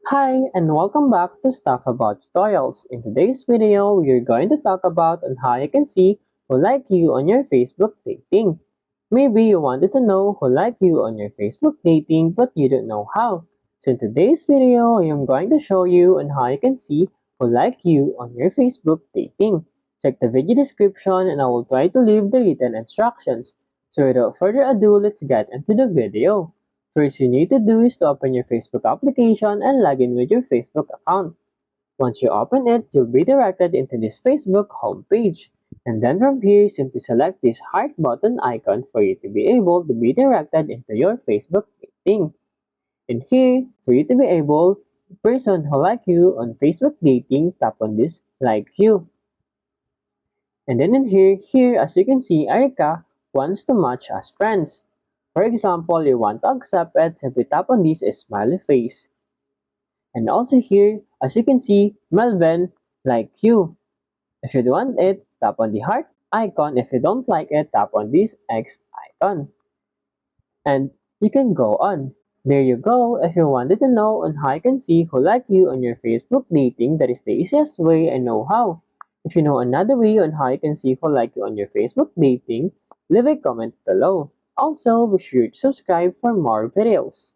Hi and welcome back to Stuff About Tutorials. In today's video, we're going to talk about on how you can see who like you on your Facebook dating. Maybe you wanted to know who like you on your Facebook dating but you don't know how. So in today's video, I am going to show you on how you can see who like you on your Facebook dating. Check the video description and I will try to leave the written instructions. So without further ado, let's get into the video. First you need to do is to open your Facebook application and log in with your Facebook account. Once you open it, you'll be directed into this Facebook homepage. And then from here, simply select this heart button icon for you to be able to be directed into your Facebook dating. And here, for you to be able, the person who like you on Facebook dating, tap on this like you. And then in here as you can see, Erika wants to match as friends. For example, you want to accept it, simply tap on this smiley face. And also here, as you can see, Melvin like you. If you want it, tap on the heart icon. If you don't like it, tap on this X icon. And you can go on. There you go. If you wanted to know on how you can see who like you on your Facebook dating, that is the easiest way I know how. If you know another way on how you can see who like you on your Facebook dating, leave a comment below. Also, be sure to subscribe for more videos.